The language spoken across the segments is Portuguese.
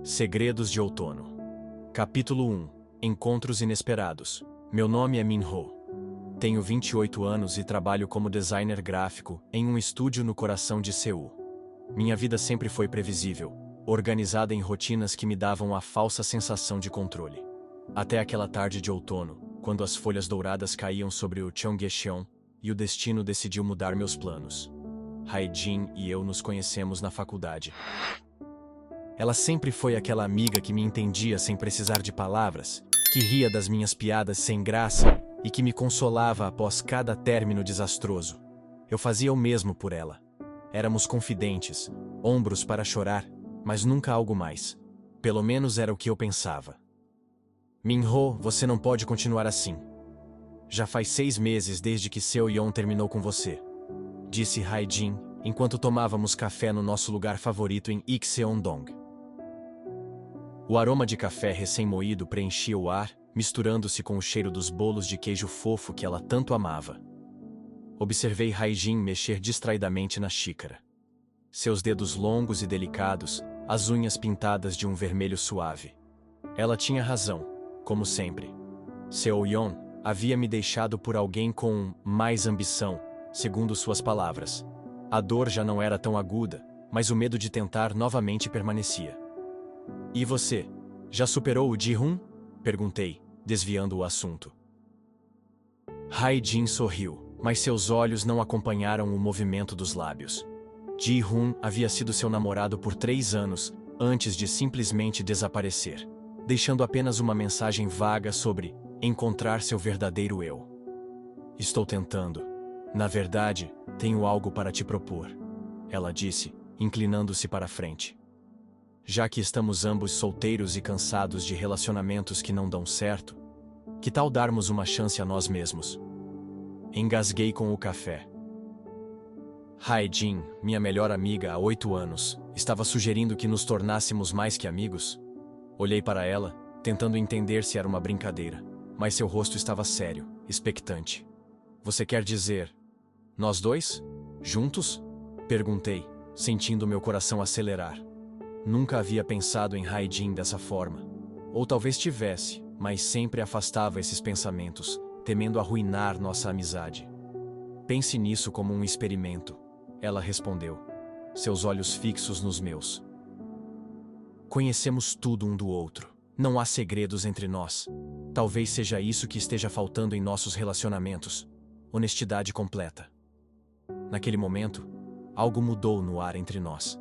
Segredos de Outono. Capítulo 1. Encontros inesperados. Meu nome é Min-ho. Tenho 28 anos e trabalho como designer gráfico em um estúdio no coração de Seul. Minha vida sempre foi previsível, organizada em rotinas que me davam a falsa sensação de controle. Até aquela tarde de outono, quando as folhas douradas caíam sobre o Cheonggyecheon e o destino decidiu mudar meus planos. Hae-jin e eu nos conhecemos na faculdade. Ela sempre foi aquela amiga que me entendia sem precisar de palavras, que ria das minhas piadas sem graça e que me consolava após cada término desastroso. Eu fazia o mesmo por ela. Éramos confidentes, ombros para chorar, mas nunca algo mais. Pelo menos era o que eu pensava. Min-ho, você não pode continuar assim. Já faz 6 meses desde que Seo-yeon terminou com você, disse Hae-jin, enquanto tomávamos café no nosso lugar favorito em Ikseondong. O aroma de café recém-moído preenchia o ar, misturando-se com o cheiro dos bolos de queijo fofo que ela tanto amava. Observei Hae-jin mexer distraidamente na xícara. Seus dedos longos e delicados, as unhas pintadas de um vermelho suave. Ela tinha razão, como sempre. Seo-yeon havia me deixado por alguém com mais ambição, segundo suas palavras. A dor já não era tão aguda, mas o medo de tentar novamente permanecia. E você, já superou o Ji-hoon? Perguntei, desviando o assunto. Hae-jin sorriu, mas seus olhos não acompanharam o movimento dos lábios. Ji-hoon havia sido seu namorado por 3 anos, antes de simplesmente desaparecer, deixando apenas uma mensagem vaga sobre encontrar seu verdadeiro eu. Estou tentando. Na verdade, tenho algo para te propor, ela disse, inclinando-se para a frente. Já que estamos ambos solteiros e cansados de relacionamentos que não dão certo, que tal darmos uma chance a nós mesmos? Engasguei com o café. Hae-jin, minha melhor amiga há 8 anos, estava sugerindo que nos tornássemos mais que amigos? Olhei para ela, tentando entender se era uma brincadeira, mas seu rosto estava sério, expectante. Você quer dizer, nós dois? Juntos? Perguntei, sentindo meu coração acelerar. Nunca havia pensado em Hae-jin dessa forma. Ou talvez tivesse, mas sempre afastava esses pensamentos, temendo arruinar nossa amizade. Pense nisso como um experimento, ela respondeu, seus olhos fixos nos meus. Conhecemos tudo um do outro. Não há segredos entre nós. Talvez seja isso que esteja faltando em nossos relacionamentos. Honestidade completa. Naquele momento, algo mudou no ar entre nós.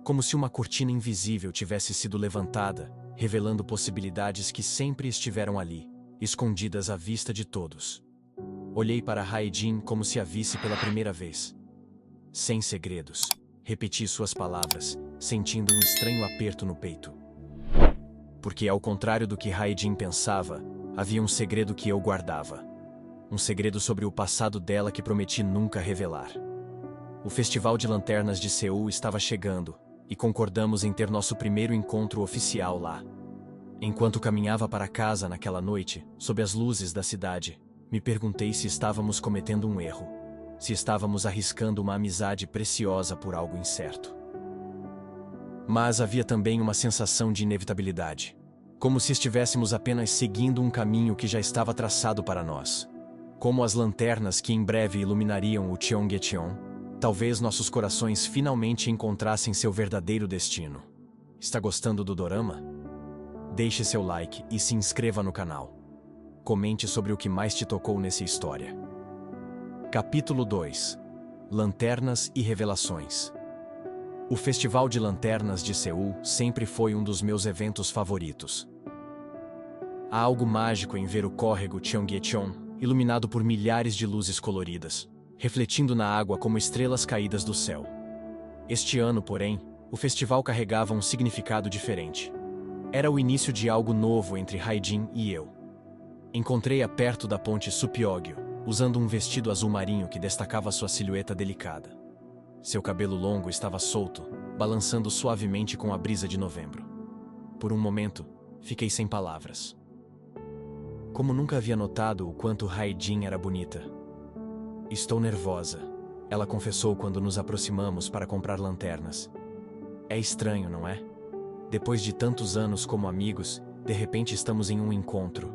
Como se uma cortina invisível tivesse sido levantada, revelando possibilidades que sempre estiveram ali, escondidas à vista de todos. Olhei para Hae-jin como se a visse pela primeira vez. Sem segredos, repeti suas palavras, sentindo um estranho aperto no peito. Porque, ao contrário do que Hae-jin pensava, havia um segredo que eu guardava. Um segredo sobre o passado dela que prometi nunca revelar. O Festival de Lanternas de Seul estava chegando, e concordamos em ter nosso primeiro encontro oficial lá. Enquanto caminhava para casa naquela noite, sob as luzes da cidade, me perguntei se estávamos cometendo um erro, se estávamos arriscando uma amizade preciosa por algo incerto. Mas havia também uma sensação de inevitabilidade, como se estivéssemos apenas seguindo um caminho que já estava traçado para nós. Como as lanternas que em breve iluminariam o Cheonggyecheon, talvez nossos corações finalmente encontrassem seu verdadeiro destino. Está gostando do dorama? Deixe seu like e se inscreva no canal. Comente sobre o que mais te tocou nessa história. Capítulo 2. Lanternas e Revelações. O Festival de Lanternas de Seul sempre foi um dos meus eventos favoritos. Há algo mágico em ver o córrego Cheonggyecheon iluminado por milhares de luzes coloridas, refletindo na água como estrelas caídas do céu. Este ano, porém, o festival carregava um significado diferente. Era o início de algo novo entre Hae-jin e eu. Encontrei-a perto da ponte Supyeogyo, usando um vestido azul marinho que destacava sua silhueta delicada. Seu cabelo longo estava solto, balançando suavemente com a brisa de novembro. Por um momento, fiquei sem palavras. Como nunca havia notado o quanto Hae-jin era bonita. Estou nervosa, ela confessou quando nos aproximamos para comprar lanternas. É estranho, não é? Depois de tantos anos como amigos, de repente estamos em um encontro.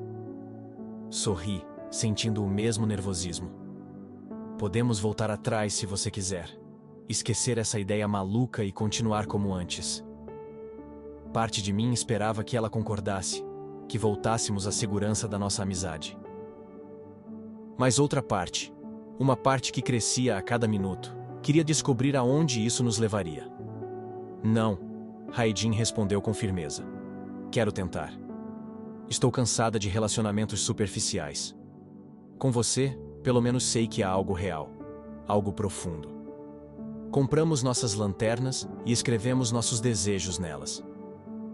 Sorri, sentindo o mesmo nervosismo. Podemos voltar atrás se você quiser. Esquecer essa ideia maluca e continuar como antes. Parte de mim esperava que ela concordasse, que voltássemos à segurança da nossa amizade. Mas outra parte, uma parte que crescia a cada minuto, queria descobrir aonde isso nos levaria. Não, Hae-jin respondeu com firmeza. Quero tentar. Estou cansada de relacionamentos superficiais. Com você, pelo menos sei que há algo real, algo profundo. Compramos nossas lanternas e escrevemos nossos desejos nelas.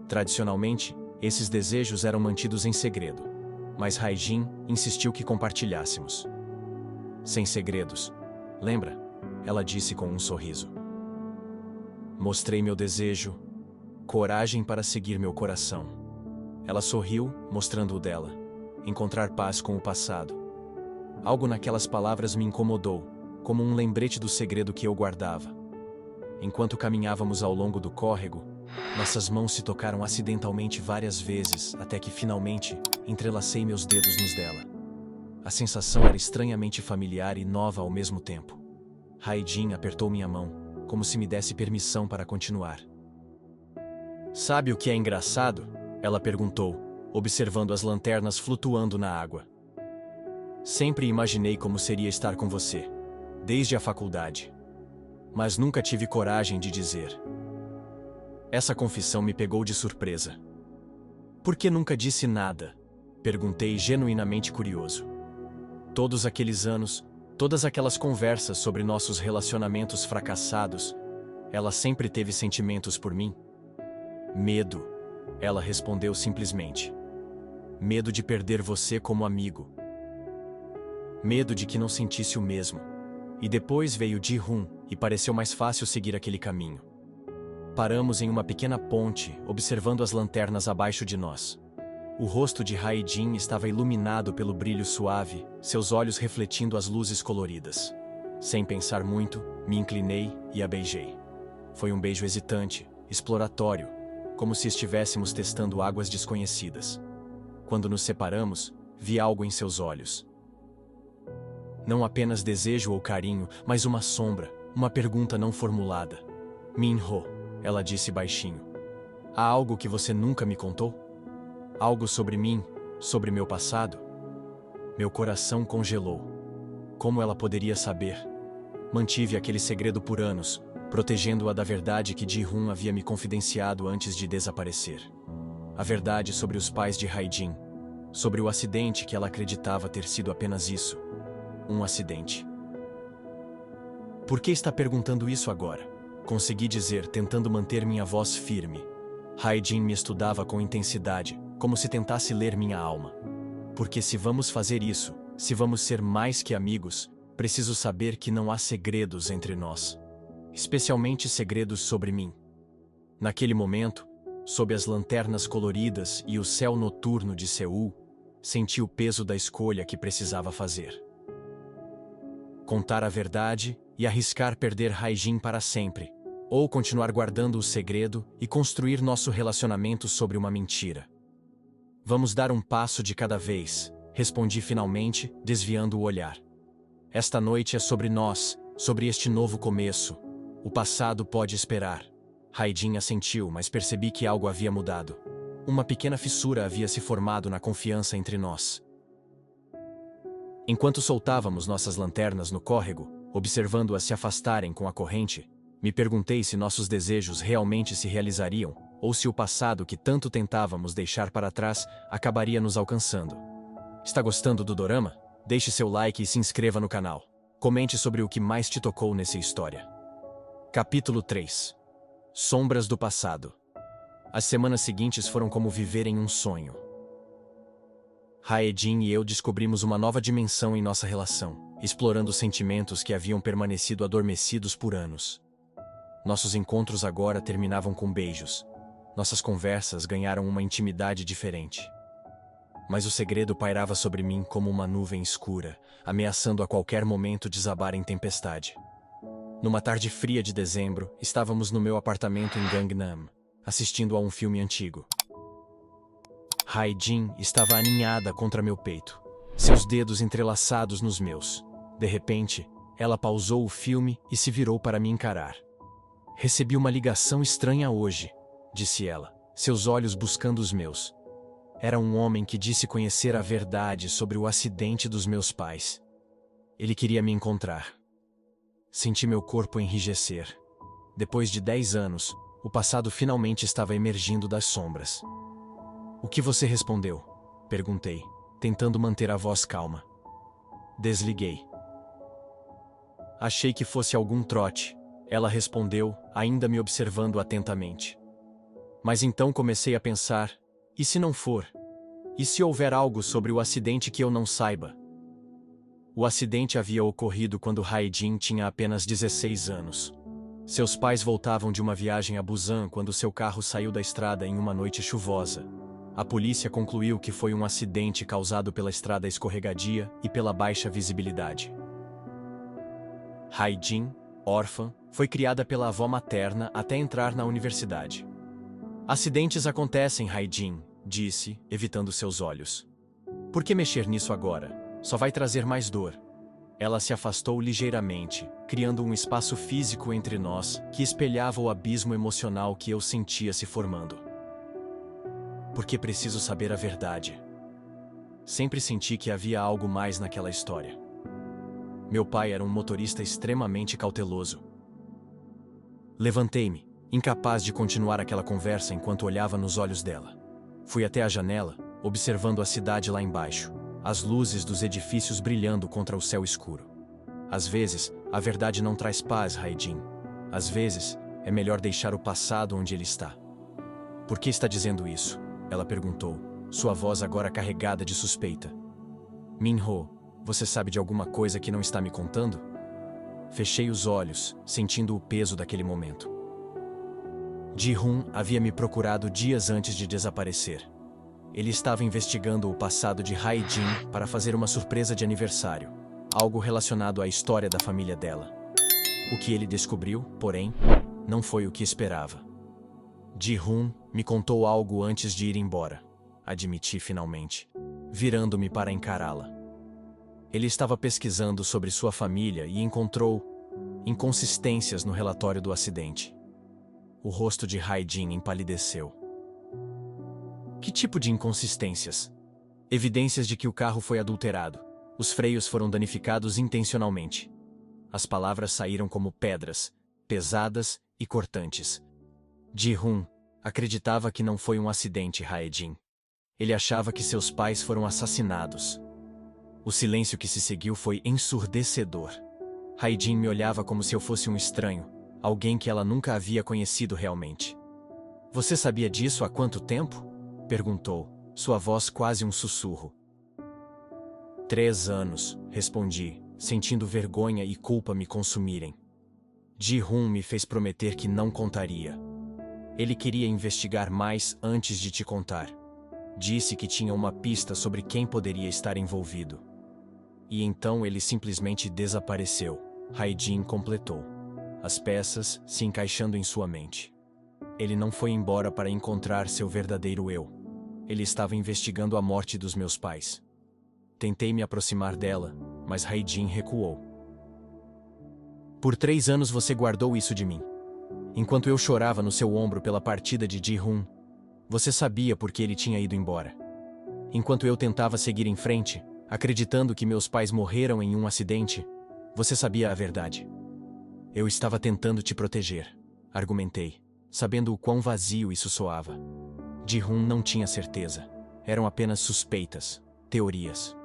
Tradicionalmente, esses desejos eram mantidos em segredo, mas Hae-jin insistiu que compartilhássemos. Sem segredos, lembra? Ela disse com um sorriso. Mostrei meu desejo, coragem para seguir meu coração. Ela sorriu, mostrando o dela. Encontrar paz com o passado. Algo naquelas palavras me incomodou, como um lembrete do segredo que eu guardava. Enquanto caminhávamos ao longo do córrego, nossas mãos se tocaram acidentalmente várias vezes, até que finalmente entrelacei meus dedos nos dela. A sensação era estranhamente familiar e nova ao mesmo tempo. Hae-jin apertou minha mão, como se me desse permissão para continuar. Sabe o que é engraçado? Ela perguntou, observando as lanternas flutuando na água. Sempre imaginei como seria estar com você, desde a faculdade. Mas nunca tive coragem de dizer. Essa confissão me pegou de surpresa. Por que nunca disse nada? Perguntei genuinamente curioso. Todos aqueles anos, todas aquelas conversas sobre nossos relacionamentos fracassados, ela sempre teve sentimentos por mim? Medo, ela respondeu simplesmente. Medo de perder você como amigo. Medo de que não sentisse o mesmo. E depois veio Ji-hoon, e pareceu mais fácil seguir aquele caminho. Paramos em uma pequena ponte, observando as lanternas abaixo de nós. O rosto de Hae-jin estava iluminado pelo brilho suave, seus olhos refletindo as luzes coloridas. Sem pensar muito, me inclinei e a beijei. Foi um beijo hesitante, exploratório, como se estivéssemos testando águas desconhecidas. Quando nos separamos, vi algo em seus olhos. Não apenas desejo ou carinho, mas uma sombra, uma pergunta não formulada. Min-ho, ela disse baixinho. Há algo que você nunca me contou? Algo sobre mim, sobre meu passado? Meu coração congelou. Como ela poderia saber? Mantive aquele segredo por anos, protegendo-a da verdade que Ji-hoon havia me confidenciado antes de desaparecer. A verdade sobre os pais de Hae-jin, sobre o acidente que ela acreditava ter sido apenas isso. Um acidente. Por que está perguntando isso agora? Consegui dizer, tentando manter minha voz firme. Hae-jin me estudava com intensidade, como se tentasse ler minha alma. Porque se vamos fazer isso, se vamos ser mais que amigos, preciso saber que não há segredos entre nós. Especialmente segredos sobre mim. Naquele momento, sob as lanternas coloridas e o céu noturno de Seul, senti o peso da escolha que precisava fazer. Contar a verdade e arriscar perder Hae-jin para sempre, ou continuar guardando o segredo e construir nosso relacionamento sobre uma mentira. Vamos dar um passo de cada vez, respondi finalmente, desviando o olhar. Esta noite é sobre nós, sobre este novo começo. O passado pode esperar. Hae-jin assentiu, mas percebi que algo havia mudado. Uma pequena fissura havia se formado na confiança entre nós. Enquanto soltávamos nossas lanternas no córrego, observando-as se afastarem com a corrente, me perguntei se nossos desejos realmente se realizariam, ou se o passado que tanto tentávamos deixar para trás acabaria nos alcançando. Está gostando do dorama? Deixe seu like e se inscreva no canal. Comente sobre o que mais te tocou nessa história. Capítulo 3. Sombras do passado. As semanas seguintes foram como viver em um sonho. Hae-jin e eu descobrimos uma nova dimensão em nossa relação, explorando sentimentos que haviam permanecido adormecidos por anos. Nossos encontros agora terminavam com beijos. Nossas conversas ganharam uma intimidade diferente. Mas o segredo pairava sobre mim como uma nuvem escura, ameaçando a qualquer momento desabar em tempestade. Numa tarde fria de dezembro, estávamos no meu apartamento em Gangnam. assistindo a um filme antigo. Hai-Jin estava aninhada contra meu peito, seus dedos entrelaçados nos meus. De repente, ela pausou o filme e se virou para me encarar. Recebi uma ligação estranha hoje, disse ela, seus olhos buscando os meus. Era um homem que disse conhecer a verdade sobre o acidente dos meus pais. Ele queria me encontrar. Senti meu corpo enrijecer. Depois de 10 anos, o passado finalmente estava emergindo das sombras. O que você respondeu? Perguntei, tentando manter a voz calma. Desliguei. Achei que fosse algum trote, ela respondeu, ainda me observando atentamente. Mas então comecei a pensar, e se não for? E se houver algo sobre o acidente que eu não saiba? O acidente havia ocorrido quando Hai-Jin tinha apenas 16 anos. Seus pais voltavam de uma viagem a Busan quando seu carro saiu da estrada em uma noite chuvosa. A polícia concluiu que foi um acidente causado pela estrada escorregadia e pela baixa visibilidade. Hai-Jin, órfã, foi criada pela avó materna até entrar na universidade. Acidentes acontecem, Hai-Jin, disse, evitando seus olhos. Por que mexer nisso agora? Só vai trazer mais dor. Ela se afastou ligeiramente, criando um espaço físico entre nós que espelhava o abismo emocional que eu sentia se formando. Porque preciso saber a verdade. Sempre senti que havia algo mais naquela história. Meu pai era um motorista extremamente cauteloso. Levantei-me, incapaz de continuar aquela conversa enquanto olhava nos olhos dela. Fui até a janela, observando a cidade lá embaixo, as luzes dos edifícios brilhando contra o céu escuro. Às vezes, a verdade não traz paz, Hai-Jin. Às vezes, é melhor deixar o passado onde ele está. Por que está dizendo isso? Ela perguntou, sua voz agora carregada de suspeita. Min-ho, você sabe de alguma coisa que não está me contando? Fechei os olhos, sentindo o peso daquele momento. Ji-hun havia me procurado dias antes de desaparecer. Ele estava investigando o passado de Hai-Jin para fazer uma surpresa de aniversário, algo relacionado à história da família dela. O que ele descobriu, porém, não foi o que esperava. Ji-hun me contou algo antes de ir embora, admiti finalmente, virando-me para encará-la. Ele estava pesquisando sobre sua família e encontrou inconsistências no relatório do acidente. O rosto de Hai-Jin empalideceu. Que tipo de inconsistências? Evidências de que o carro foi adulterado. Os freios foram danificados intencionalmente. As palavras saíram como pedras, pesadas e cortantes. Ji-hun acreditava que não foi um acidente, Hai-Jin. Ele achava que seus pais foram assassinados. O silêncio que se seguiu foi ensurdecedor. Hai-Jin me olhava como se eu fosse um estranho, alguém que ela nunca havia conhecido realmente. Você sabia disso há quanto tempo? Perguntou, sua voz quase um sussurro. 3 anos, respondi, sentindo vergonha e culpa me consumirem. Ji-hun me fez prometer que não contaria. Ele queria investigar mais antes de te contar. Disse que tinha uma pista sobre quem poderia estar envolvido. E então ele simplesmente desapareceu, Hai-Jin completou, as peças se encaixando em sua mente. Ele não foi embora para encontrar seu verdadeiro eu. Ele estava investigando a morte dos meus pais. Tentei me aproximar dela, mas Hai-Jin recuou. Por 3 anos você guardou isso de mim. Enquanto eu chorava no seu ombro pela partida de Ji-hun, você sabia por que ele tinha ido embora. Enquanto eu tentava seguir em frente, acreditando que meus pais morreram em um acidente, você sabia a verdade. Eu estava tentando te proteger, argumentei, sabendo o quão vazio isso soava. Ji-hun não tinha certeza. Eram apenas suspeitas, teorias.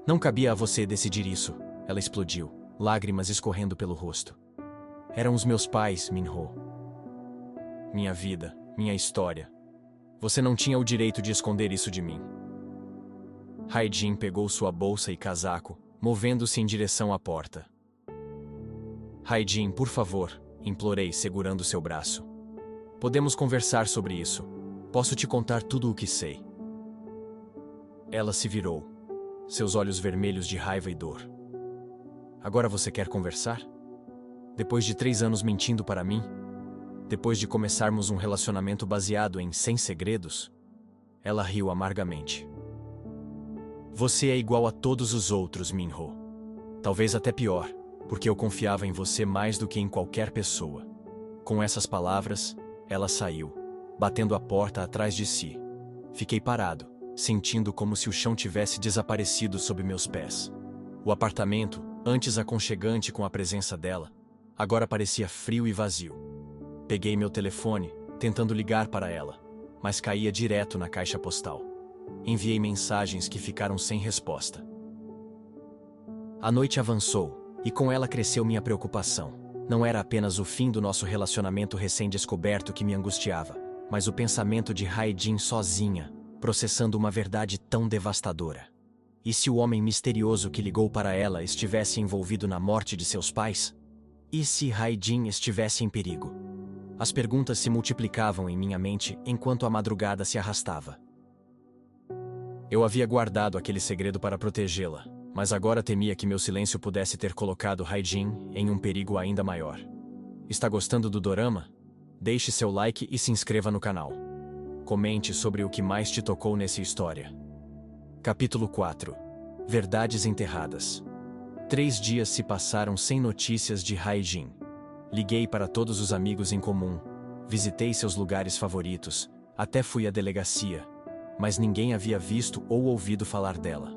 Não cabia a você decidir isso, ela explodiu, lágrimas escorrendo pelo rosto. Eram os meus pais, Min-ho. Minha vida, minha história. Você não tinha o direito de esconder isso de mim. Hai-Jin pegou sua bolsa e casaco, movendo-se em direção à porta. Hai-Jin, por favor, implorei, segurando seu braço. Podemos conversar sobre isso. Posso te contar tudo o que sei. Ela se virou, seus olhos vermelhos de raiva e dor. Agora você quer conversar? Depois de 3 anos mentindo para mim? Depois de começarmos um relacionamento baseado em sem segredos? Ela riu amargamente. Você é igual a todos os outros, Minho. Talvez até pior, porque eu confiava em você mais do que em qualquer pessoa. Com essas palavras, ela saiu, batendo a porta atrás de si. Fiquei parado, sentindo como se o chão tivesse desaparecido sob meus pés. O apartamento, antes aconchegante com a presença dela, agora parecia frio e vazio. Peguei meu telefone, tentando ligar para ela, mas caía direto na caixa postal. Enviei mensagens que ficaram sem resposta. A noite avançou, e com ela cresceu minha preocupação. Não era apenas o fim do nosso relacionamento recém-descoberto que me angustiava, mas o pensamento de Hae-jin sozinha, processando uma verdade tão devastadora. E se o homem misterioso que ligou para ela estivesse envolvido na morte de seus pais? E se Hae-jin estivesse em perigo? As perguntas se multiplicavam em minha mente enquanto a madrugada se arrastava. Eu havia guardado aquele segredo para protegê-la, mas agora temia que meu silêncio pudesse ter colocado Hae-jin em um perigo ainda maior. Está gostando do dorama? Deixe seu like e se inscreva no canal. Comente sobre o que mais te tocou nessa história. Capítulo 4. Verdades enterradas. 3 dias se passaram sem notícias de Hae-jin. Liguei para todos os amigos em comum, visitei seus lugares favoritos, até fui à delegacia, mas ninguém havia visto ou ouvido falar dela.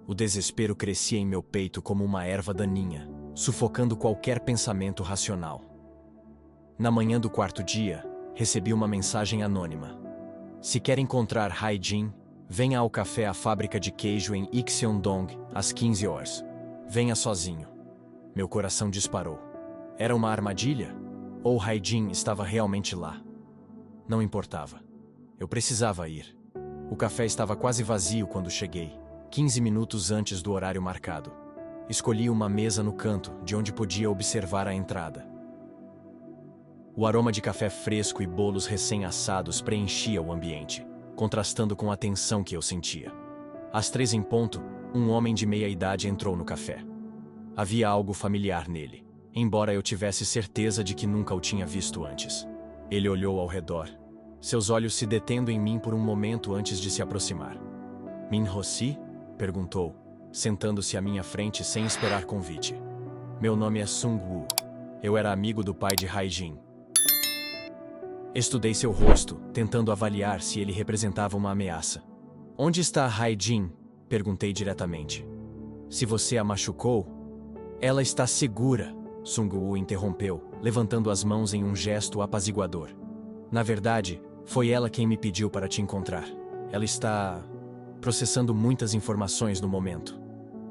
O desespero crescia em meu peito como uma erva daninha, sufocando qualquer pensamento racional. Na manhã do 4º dia, recebi uma mensagem anônima. Se quer encontrar Hae-jin, venha ao café à fábrica de queijo em Ikseondong, às 15 horas. Venha sozinho. Meu coração disparou. Era uma armadilha? Ou Hae-jin estava realmente lá? Não importava. Eu precisava ir. O café estava quase vazio quando cheguei, 15 minutos antes do horário marcado. Escolhi uma mesa no canto, de onde podia observar a entrada. O aroma de café fresco e bolos recém-assados preenchia o ambiente, contrastando com a tensão que eu sentia. Às 3 em ponto, um homem de meia-idade entrou no café. Havia algo familiar nele, embora eu tivesse certeza de que nunca o tinha visto antes. Ele olhou ao redor, seus olhos se detendo em mim por um momento antes de se aproximar. Min-ho-si? Perguntou, sentando-se à minha frente sem esperar convite. Meu nome é Sung-woo. Eu era amigo do pai de Hae-jin. Estudei seu rosto, tentando avaliar se ele representava uma ameaça. Onde está Hae-jin? Perguntei diretamente. Se você a machucou? Ela está segura, Sung-woo interrompeu, levantando as mãos em um gesto apaziguador. Na verdade, foi ela quem me pediu para te encontrar. Ela está processando muitas informações no momento.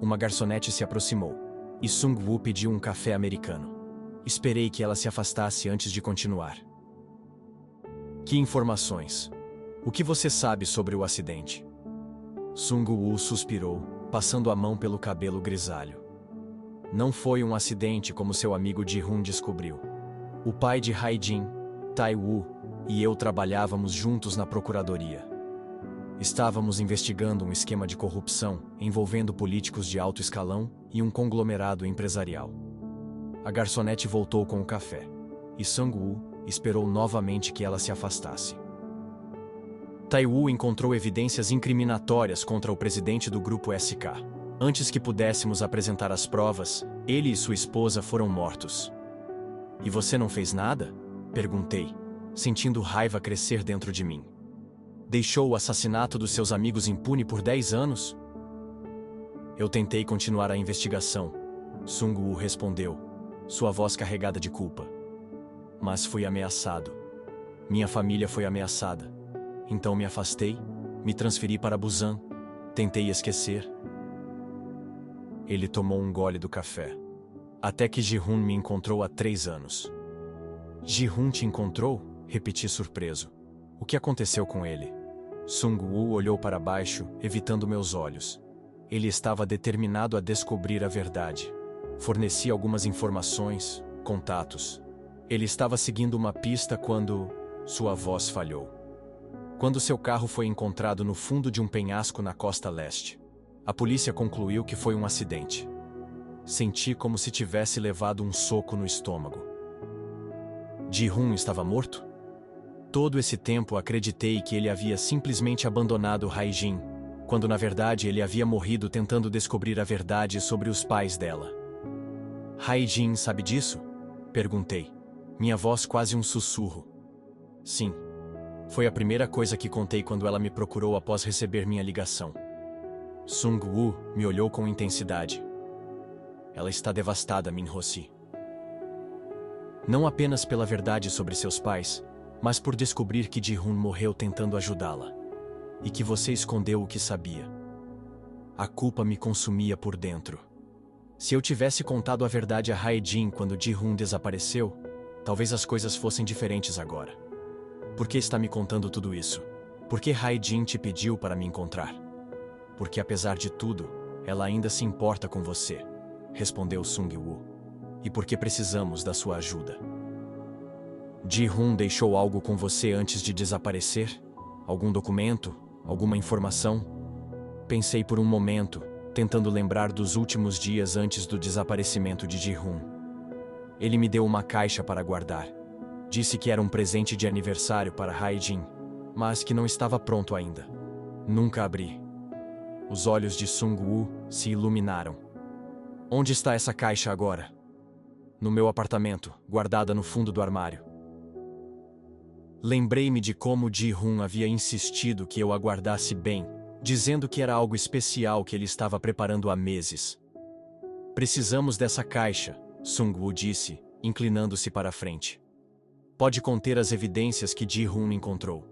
Uma garçonete se aproximou, e Sung-woo pediu um café americano. Esperei que ela se afastasse antes de continuar. Que informações? O que você sabe sobre o acidente? Sung-woo suspirou, passando a mão pelo cabelo grisalho. Não foi um acidente como seu amigo Ji-hoon descobriu. O pai de Hae-jin, Tai-woo, e eu trabalhávamos juntos na procuradoria. Estávamos investigando um esquema de corrupção envolvendo políticos de alto escalão e um conglomerado empresarial. A garçonete voltou com o café, e Sung-woo esperou novamente que ela se afastasse. Tai-woo encontrou evidências incriminatórias contra o presidente do grupo SK. Antes que pudéssemos apresentar as provas, ele e sua esposa foram mortos. E você não fez nada? Perguntei, sentindo raiva crescer dentro de mim. Deixou o assassinato dos seus amigos impune por 10 anos? Eu tentei continuar a investigação. Sung-woo respondeu, sua voz carregada de culpa. Mas fui ameaçado. Minha família foi ameaçada. Então me afastei, me transferi para Busan, tentei esquecer. Ele tomou um gole do café. Até que Ji-hoon me encontrou há 3 anos. Ji-hoon te encontrou? Repeti surpreso. O que aconteceu com ele? Sung-woo olhou para baixo, evitando meus olhos. Ele estava determinado a descobrir a verdade. Forneci algumas informações, contatos. Ele estava seguindo uma pista quando sua voz falhou. Quando seu carro foi encontrado no fundo de um penhasco na costa leste. A polícia concluiu que foi um acidente. Senti como se tivesse levado um soco no estômago. Ji-hun estava morto? Todo esse tempo acreditei que ele havia simplesmente abandonado Hae-jin, quando na verdade ele havia morrido tentando descobrir a verdade sobre os pais dela. Hae-jin sabe disso? Perguntei. Minha voz quase um sussurro. Sim. Foi a primeira coisa que contei quando ela me procurou após receber minha ligação. Sung-woo me olhou com intensidade. Ela está devastada, Min-ho-si. Não apenas pela verdade sobre seus pais, mas por descobrir que Ji-hun morreu tentando ajudá-la. E que você escondeu o que sabia. A culpa me consumia por dentro. Se eu tivesse contado a verdade a Hae-jin quando Ji-hun desapareceu, talvez as coisas fossem diferentes agora. Por que está me contando tudo isso? Por que Hae-jin te pediu para me encontrar? Porque apesar de tudo, ela ainda se importa com você, respondeu Sung-woo. E porque precisamos da sua ajuda. Ji-hun deixou algo com você antes de desaparecer? Algum documento? Alguma informação? Pensei por um momento, tentando lembrar dos últimos dias antes do desaparecimento de Ji-hun. Ele me deu uma caixa para guardar. Disse que era um presente de aniversário para Hae-jin, mas que não estava pronto ainda. Nunca abri. Os olhos de Sung-woo se iluminaram. Onde está essa caixa agora? No meu apartamento, guardada no fundo do armário. Lembrei-me de como Ji-hun havia insistido que eu a guardasse bem, dizendo que era algo especial que ele estava preparando há meses. Precisamos dessa caixa, Sung-woo disse, inclinando-se para a frente. Pode conter as evidências que Ji-hun encontrou.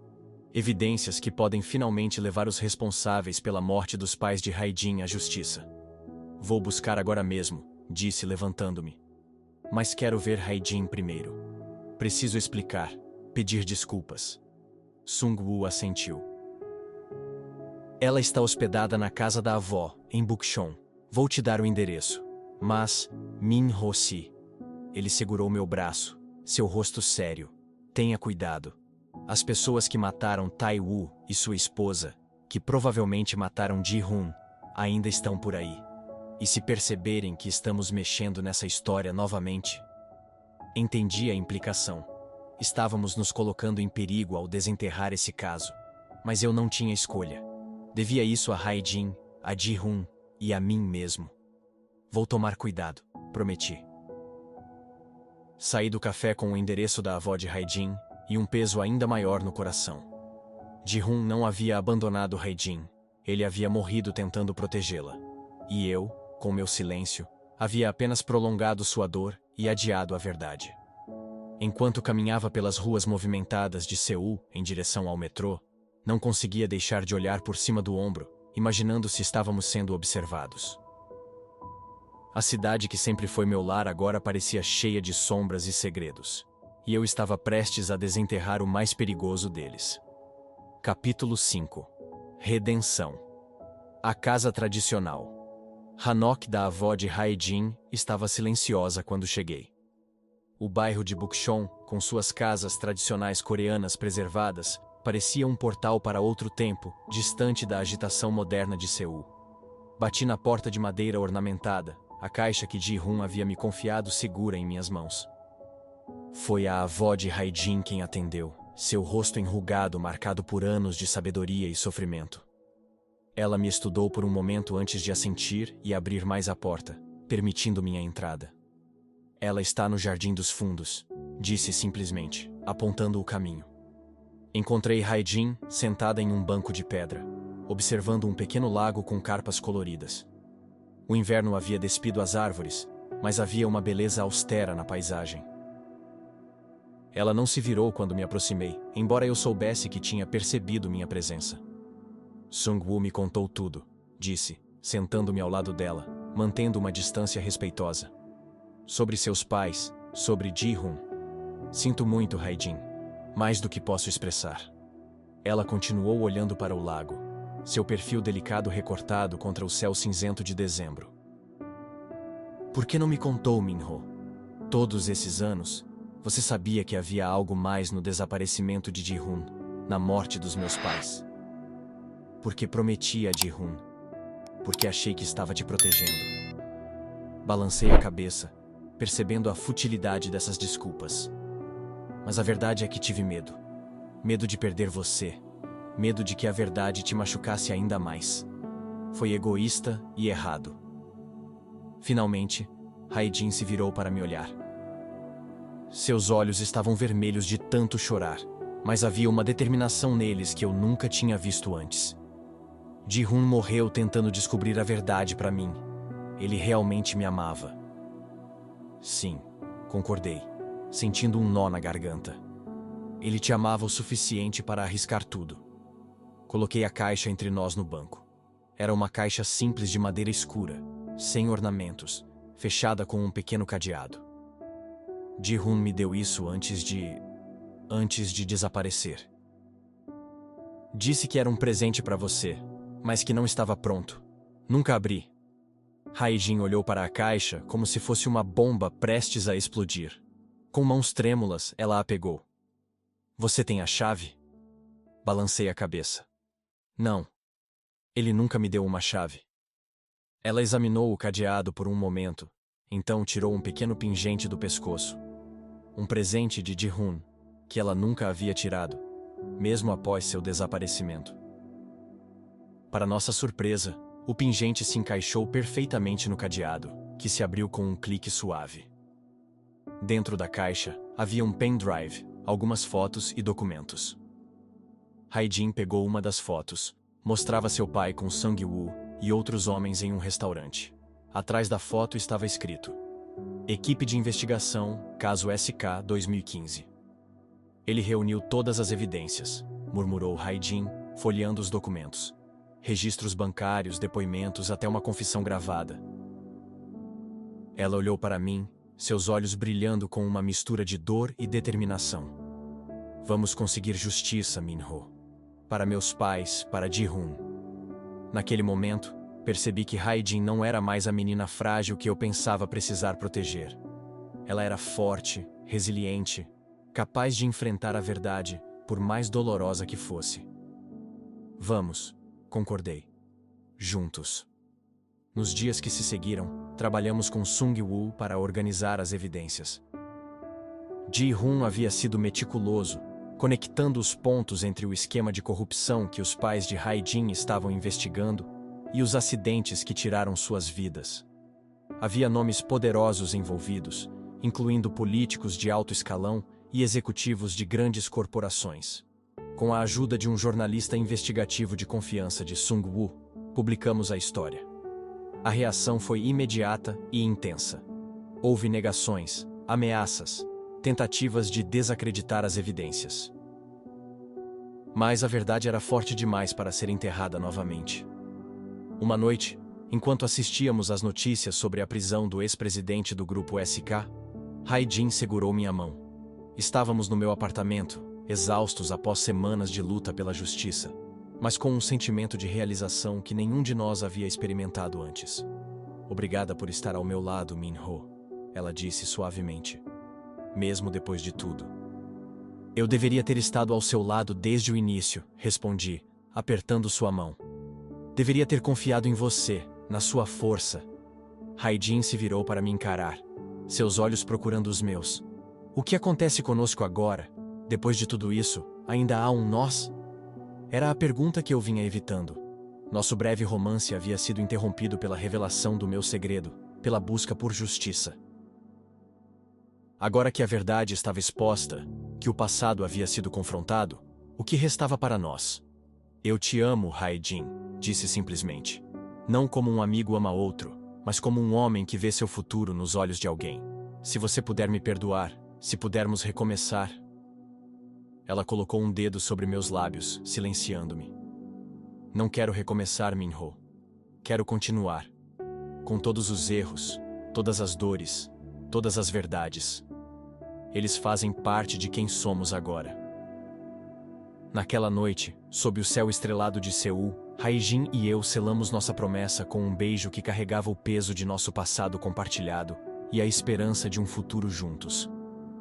Evidências que podem finalmente levar os responsáveis pela morte dos pais de Hae-jin à justiça. Vou buscar agora mesmo, disse levantando-me. Mas quero ver Hae-jin primeiro. Preciso explicar, pedir desculpas. Sung-woo assentiu. Ela está hospedada na casa da avó, em Bukchon. Vou te dar o endereço. Mas, Min-ho-si. Ele segurou meu braço, seu rosto sério. Tenha cuidado. As pessoas que mataram Tai-woo e sua esposa, que provavelmente mataram Ji-hun, ainda estão por aí. E se perceberem que estamos mexendo nessa história novamente... Entendi a implicação. Estávamos nos colocando em perigo ao desenterrar esse caso. Mas eu não tinha escolha. Devia isso a Hae-jin, a Ji-hun e a mim mesmo. Vou tomar cuidado, prometi. Saí do café com o endereço da avó de Hae-jin e um peso ainda maior no coração. Ji-hun não havia abandonado Hae-jin. Ele havia morrido tentando protegê-la. E eu, com meu silêncio, havia apenas prolongado sua dor e adiado a verdade. Enquanto caminhava pelas ruas movimentadas de Seul em direção ao metrô, não conseguia deixar de olhar por cima do ombro, imaginando se estávamos sendo observados. A cidade que sempre foi meu lar agora parecia cheia de sombras e segredos, e eu estava prestes a desenterrar o mais perigoso deles. Capítulo 5. Redenção. A casa tradicional. Hanok da avó de Hae-jin estava silenciosa quando cheguei. O bairro de Bukchon, com suas casas tradicionais coreanas preservadas, parecia um portal para outro tempo, distante da agitação moderna de Seul. Bati na porta de madeira ornamentada, a caixa que Ji-hun havia me confiado segura em minhas mãos. Foi a avó de Hae-jin quem atendeu, seu rosto enrugado marcado por anos de sabedoria e sofrimento. Ela me estudou por um momento antes de assentir e abrir mais a porta, permitindo minha entrada. Ela está no Jardim dos Fundos, disse simplesmente, apontando o caminho. Encontrei Hae-jin sentada em um banco de pedra, observando um pequeno lago com carpas coloridas. O inverno havia despido as árvores, mas havia uma beleza austera na paisagem. Ela não se virou quando me aproximei, embora eu soubesse que tinha percebido minha presença. Sung-woo me contou tudo, disse, sentando-me ao lado dela, mantendo uma distância respeitosa. Sobre seus pais, sobre Ji-hun. Sinto muito, Hae-jin. Mais do que posso expressar. Ela continuou olhando para o lago, seu perfil delicado recortado contra o céu cinzento de dezembro. Por que não me contou, Min-ho? Todos esses anos, você sabia que havia algo mais no desaparecimento de Ji-hun, na morte dos meus pais. Porque prometi a Ji-hun. Porque achei que estava te protegendo. Balancei a cabeça, percebendo a futilidade dessas desculpas. Mas a verdade é que tive medo. Medo de perder você. Medo de que a verdade te machucasse ainda mais. Foi egoísta e errado. Finalmente, Hae-jin se virou para me olhar. Seus olhos estavam vermelhos de tanto chorar, mas havia uma determinação neles que eu nunca tinha visto antes. Ji-hoon morreu tentando descobrir a verdade para mim. Ele realmente me amava. Sim, concordei, sentindo um nó na garganta. Ele te amava o suficiente para arriscar tudo. Coloquei a caixa entre nós no banco. Era uma caixa simples de madeira escura, sem ornamentos, fechada com um pequeno cadeado. Ji-hoon me deu isso antes de desaparecer. Disse que era um presente para você, mas que não estava pronto. Nunca abri. Hae-jin olhou para a caixa como se fosse uma bomba prestes a explodir. Com mãos trêmulas, ela a pegou. Você tem a chave? Balancei a cabeça. Não. Ele nunca me deu uma chave. Ela examinou o cadeado por um momento, então tirou um pequeno pingente do pescoço. Um presente de Ji-hoon, que ela nunca havia tirado, mesmo após seu desaparecimento. Para nossa surpresa, o pingente se encaixou perfeitamente no cadeado, que se abriu com um clique suave. Dentro da caixa, havia um pendrive, algumas fotos e documentos. Hae-jin pegou uma das fotos. Mostrava seu pai com Sang-woo e outros homens em um restaurante. Atrás da foto estava escrito: Equipe de investigação, caso SK 2015. Ele reuniu todas as evidências, murmurou Hae-jin, folheando os documentos. Registros bancários, depoimentos, até uma confissão gravada. Ela olhou para mim, seus olhos brilhando com uma mistura de dor e determinação. Vamos conseguir justiça, Min-ho. Para meus pais, para Ji-hoon. Naquele momento, percebi que Hae-jin não era mais a menina frágil que eu pensava precisar proteger. Ela era forte, resiliente, capaz de enfrentar a verdade, por mais dolorosa que fosse. Vamos, concordei. Juntos. Nos dias que se seguiram, trabalhamos com Sung-woo para organizar as evidências. Ji-hoon havia sido meticuloso, conectando os pontos entre o esquema de corrupção que os pais de Hae-jin estavam investigando e os acidentes que tiraram suas vidas. Havia nomes poderosos envolvidos, incluindo políticos de alto escalão e executivos de grandes corporações. Com a ajuda de um jornalista investigativo de confiança de Sung-woo, publicamos a história. A reação foi imediata e intensa. Houve negações, ameaças, tentativas de desacreditar as evidências. Mas a verdade era forte demais para ser enterrada novamente. Uma noite, enquanto assistíamos às notícias sobre a prisão do ex-presidente do grupo SK, Hae-jin segurou minha mão. Estávamos no meu apartamento, exaustos após semanas de luta pela justiça, mas com um sentimento de realização que nenhum de nós havia experimentado antes. Obrigada por estar ao meu lado, Min-ho, ela disse suavemente. Mesmo depois de tudo. Eu deveria ter estado ao seu lado desde o início, respondi, apertando sua mão. Deveria ter confiado em você, na sua força. Hae-jin se virou para me encarar, seus olhos procurando os meus. O que acontece conosco agora? Depois de tudo isso, ainda há um nós? Era a pergunta que eu vinha evitando. Nosso breve romance havia sido interrompido pela revelação do meu segredo, pela busca por justiça. Agora que a verdade estava exposta, que o passado havia sido confrontado, o que restava para nós? Eu te amo, Hae-jin, disse simplesmente. Não como um amigo ama outro, mas como um homem que vê seu futuro nos olhos de alguém. Se você puder me perdoar, se pudermos recomeçar. Ela colocou um dedo sobre meus lábios, silenciando-me. Não quero recomeçar, Min-ho. Quero continuar. Com todos os erros, todas as dores, todas as verdades. Eles fazem parte de quem somos agora. Naquela noite, sob o céu estrelado de Seul, Hae-jin e eu selamos nossa promessa com um beijo que carregava o peso de nosso passado compartilhado e a esperança de um futuro juntos.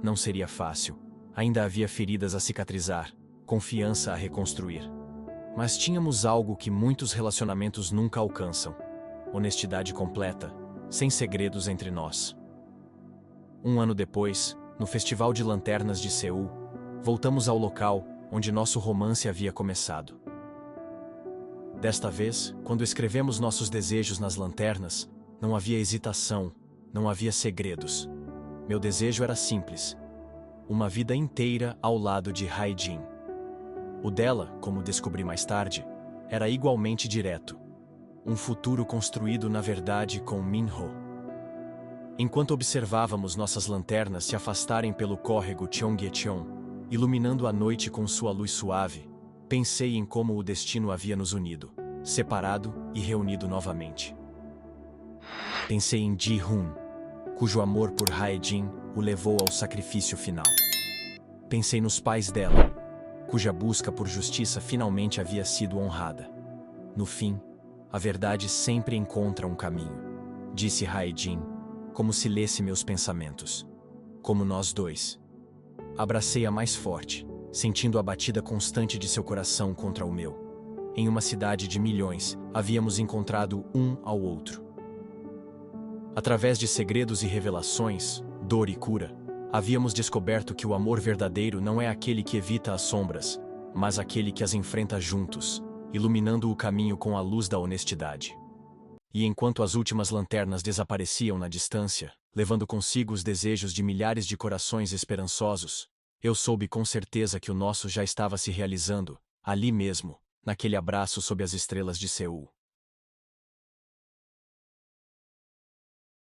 Não seria fácil. Ainda havia feridas a cicatrizar, confiança a reconstruir. Mas tínhamos algo que muitos relacionamentos nunca alcançam: honestidade completa, sem segredos entre nós. Um ano depois, no Festival de Lanternas de Seul, voltamos ao local onde nosso romance havia começado. Desta vez, quando escrevemos nossos desejos nas lanternas, não havia hesitação, não havia segredos. Meu desejo era simples: uma vida inteira ao lado de Hae-jin. O dela, como descobri mais tarde, era igualmente direto. Um futuro construído na verdade com Minho. Enquanto observávamos nossas lanternas se afastarem pelo córrego Cheongyecheon, iluminando a noite com sua luz suave, pensei em como o destino havia nos unido, separado e reunido novamente. Pensei em Ji-hoon, cujo amor por Hae-jin o levou ao sacrifício final. Pensei nos pais dela, cuja busca por justiça finalmente havia sido honrada. No fim, a verdade sempre encontra um caminho, disse Hae-jin, como se lesse meus pensamentos. Como nós dois. Abracei-a mais forte, sentindo a batida constante de seu coração contra o meu. Em uma cidade de milhões, havíamos encontrado um ao outro. Através de segredos e revelações, dor e cura, havíamos descoberto que o amor verdadeiro não é aquele que evita as sombras, mas aquele que as enfrenta juntos, iluminando o caminho com a luz da honestidade. E enquanto as últimas lanternas desapareciam na distância, levando consigo os desejos de milhares de corações esperançosos, eu soube com certeza que o nosso já estava se realizando, ali mesmo, naquele abraço sob as estrelas de Seul.